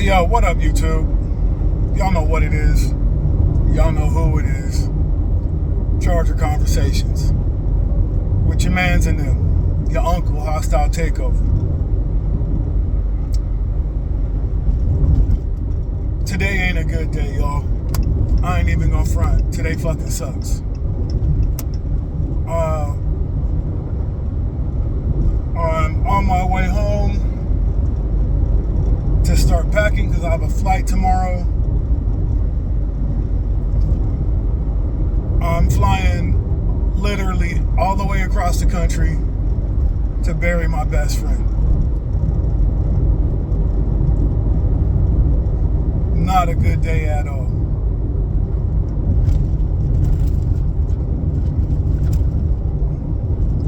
Yo, what up, YouTube? Y'all know what it is. Y'all know who it is. Charger Conversations. With your mans and them. Your uncle, Hostile Takeover. Today ain't a good day, y'all. I ain't even gonna front. Today fucking sucks. I'm on my way home to start packing because I have a flight tomorrow. I'm flying literally all the way across the country to bury my best friend. Not a good day at all.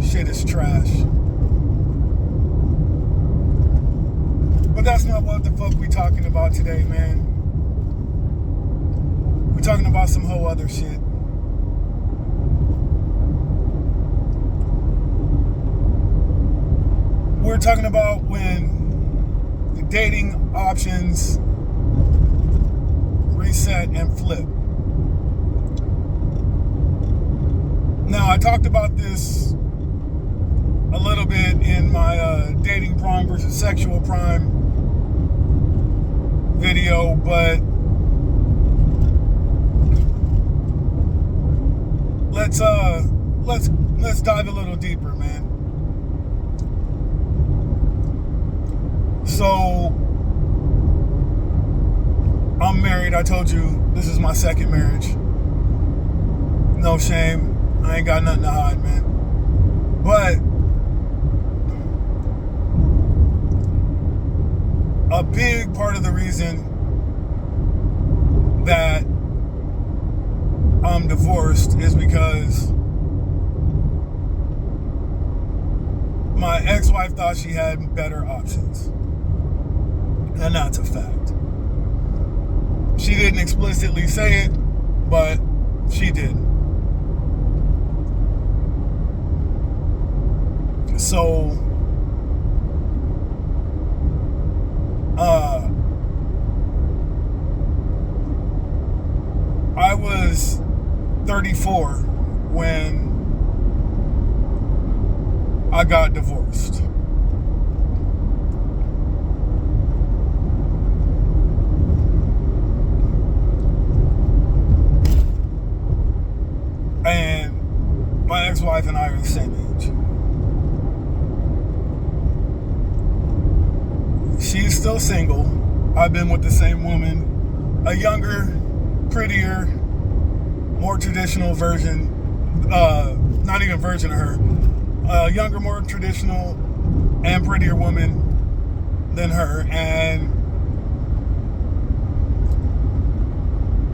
Shit is trash. But that's not what the fuck we talking about today, man. We're talking about some whole other shit. We're talking about when the dating options reset and flip. Now, I talked about this a little bit in my dating prime versus sexual prime video, but let's dive a little deeper, man. So I'm married. I told you this is my second marriage. No shame. I ain't got nothing to hide, man. But a big part of the reason that I'm divorced is because my ex-wife thought she had better options. And that's a fact. She didn't explicitly say it, but she did. So, I was 34 when I got divorced. And my ex-wife and I are the same age. She's still single. I've been with the same woman. A younger, prettier, more traditional version, not even version of her, a younger, more traditional and prettier woman than her, and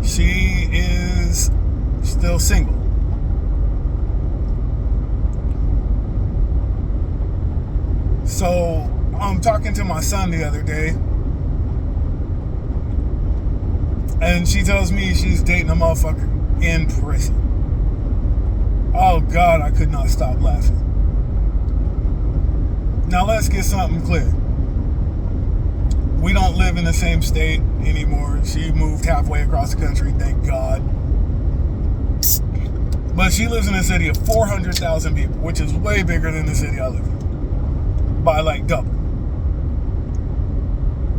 she is still single. So I'm talking to my son the other day, and she tells me she's dating a motherfucker in prison. Oh God, I could not stop laughing. Now let's get something clear. We don't live in the same state anymore. She moved halfway across the country, thank God. But she lives in a city of 400,000 people, which is way bigger than the city I live in. By like double.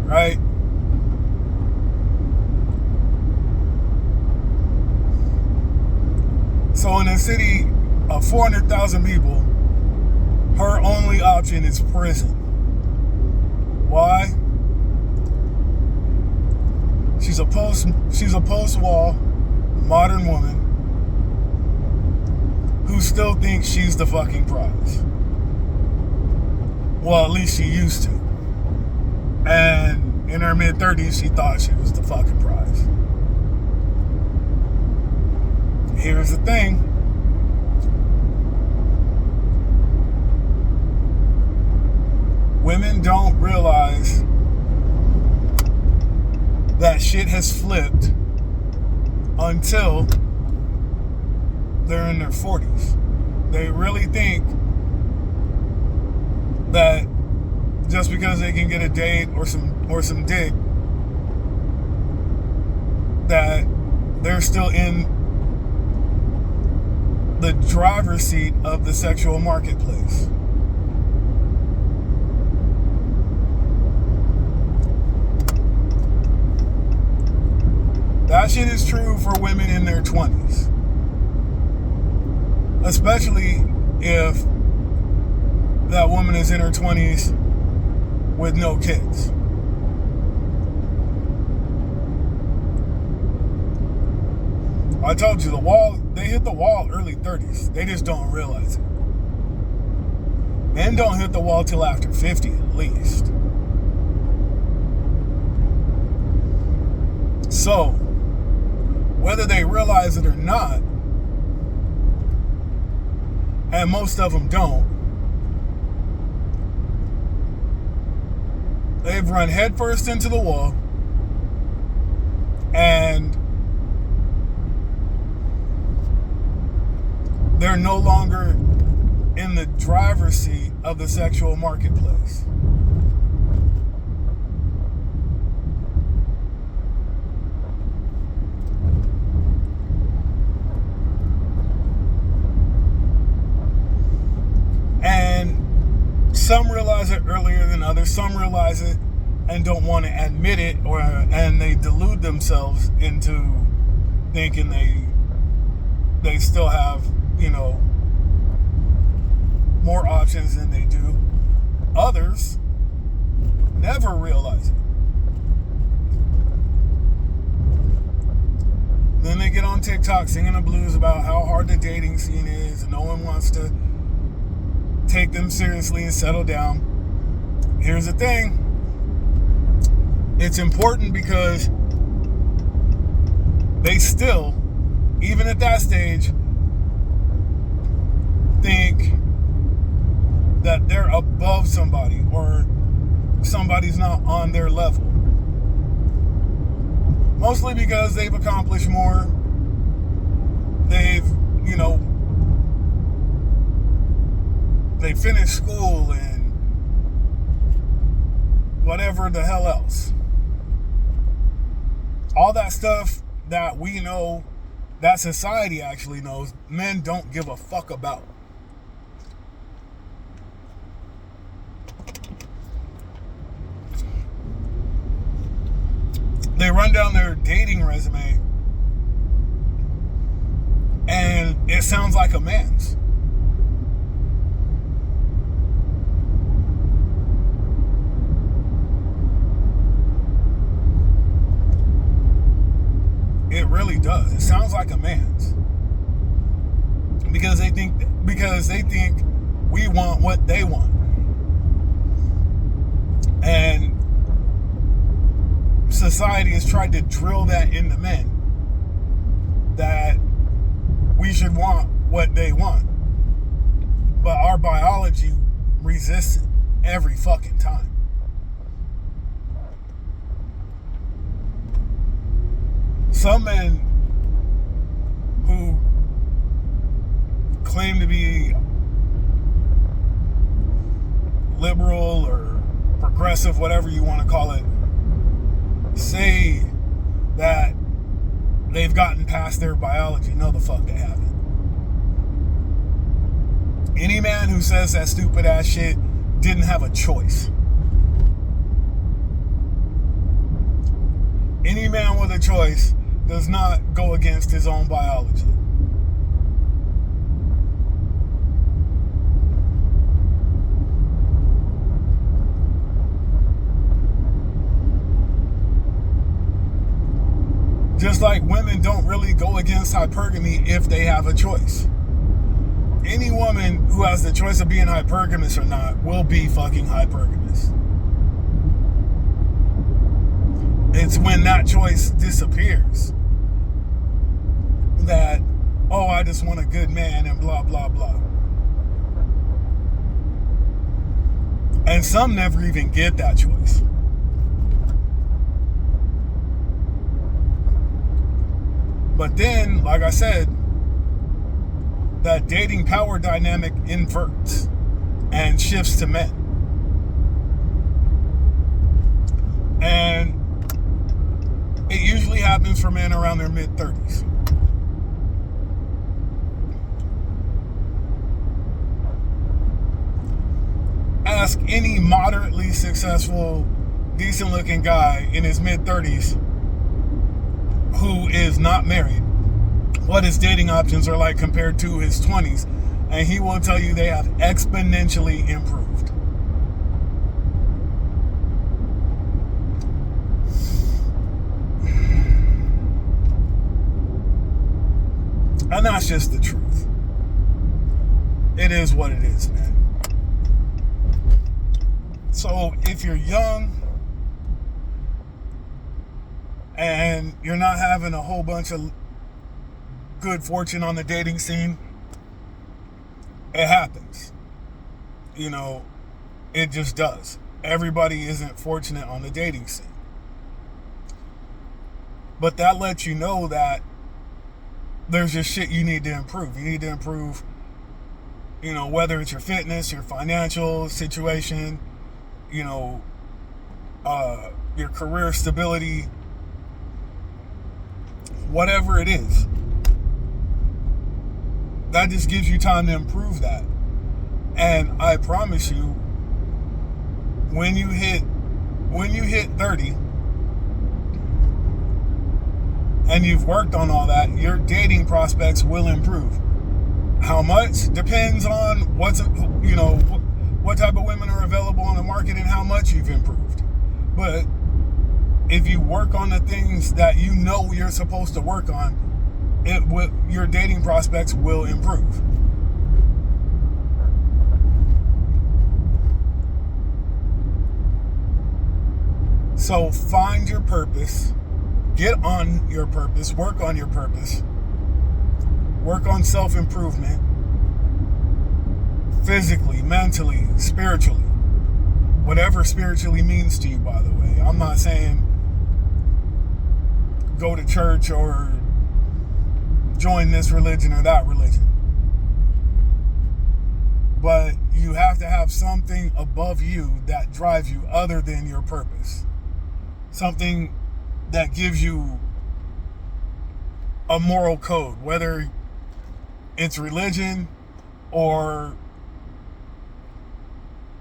Right? So in a city of 400,000 people, her only option is prison. Why? She's a post-war modern woman who still thinks she's the fucking prize. Well, at least she used to. And in her mid-30s, she thought she was the fucking prize. Here's the thing. Women don't realize that shit has flipped until they're in their 40s. They really think that just because they can get a date or some dick that they're still in the driver's seat of the sexual marketplace. That shit is true for women in their 20s. Especially if that woman is in her 20s with no kids. I told you, they hit the wall early 30s. They just don't realize it. Men don't hit the wall till after 50 at least. So, whether they realize it or not, and most of them don't, they've run headfirst into the wall, and they're no longer in the driver's seat of the sexual marketplace. And some realize it earlier than others. Some realize it and don't want to admit it, and they delude themselves into thinking they still have, more options than they do. Others never realize it. Then they get on TikTok singing the blues about how hard the dating scene is and no one wants to take them seriously and settle down. Here's the thing. It's important because they still, even at that stage, think that they're above somebody or somebody's not on their level. Mostly because they've accomplished more. They've, they finished school and whatever the hell else. All that stuff that we know, that society actually knows, men don't give a fuck about. They run down their dating resume and it sounds like a man's. It really does. It sounds like a man's. Because they think we want what they want. And society has tried to drill that into men, that we should want what they want. But our biology resists it every fucking time. Some men who claim to be liberal or progressive, whatever you want to call it, say that they've gotten past their biology. No, the fuck they haven't. Any man who says that stupid ass shit didn't have a choice. Any man with a choice does not go against his own biology. Just like women don't really go against hypergamy if they have a choice. Any woman who has the choice of being hypergamous or not will be fucking hypergamous. It's when that choice disappears that, oh, I just want a good man and blah, blah, blah. And some never even get that choice. But then, like I said, that dating power dynamic inverts and shifts to men. And it usually happens for men around their mid-30s. Ask any moderately successful, decent-looking guy in his mid-30s who is not married what his dating options are like compared to his 20s, and he will tell you they have exponentially improved. And that's just the truth. It is what it is, man. So if you're young and you're not having a whole bunch of good fortune on the dating scene, it happens. You know, it just does. Everybody isn't fortunate on the dating scene. But that lets you know that there's just shit you need to improve. You need to improve, you know, whether it's your fitness, your financial situation, you know, your career stability, whatever it is. That just gives you time to improve that. And I promise you, when you hit 30 and you've worked on all that, your dating prospects will improve. How much depends on what type of women are available on the market and how much you've improved. But if you work on the things that you know you're supposed to work on, your dating prospects will improve. So find your purpose, get on your purpose, work on your purpose, work on self-improvement, physically, mentally, spiritually, whatever spiritually means to you, by the way. I'm not saying go to church or join this religion or that religion. But you have to have something above you that drives you other than your purpose. Something that gives you a moral code, whether it's religion or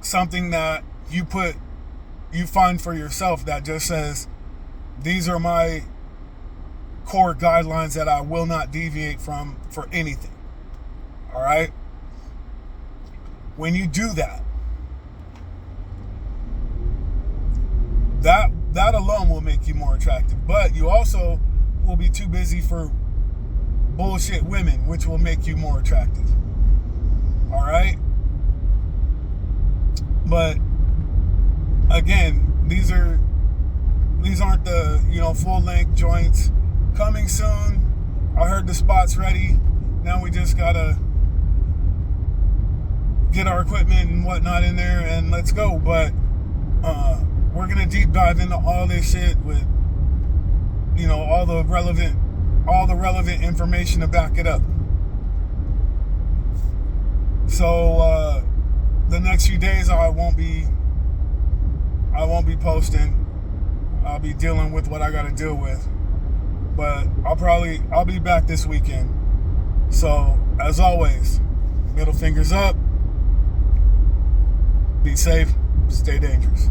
something that you find for yourself that just says, these are my core guidelines that I will not deviate from for anything. All right? When you do that, that alone will make you more attractive. But you also will be too busy for bullshit women, which will make you more attractive. All right? But again, these aren't the full-length joints. Coming soon. I heard the spot's ready. Now we just gotta get our equipment and whatnot in there and let's go. But we're gonna deep dive into all this shit with all the relevant information to back it up. So the next few days I won't be posting. I'll be dealing with what I gotta deal with. But I'll be back this weekend. So, as always, middle fingers up. Be safe. Stay dangerous.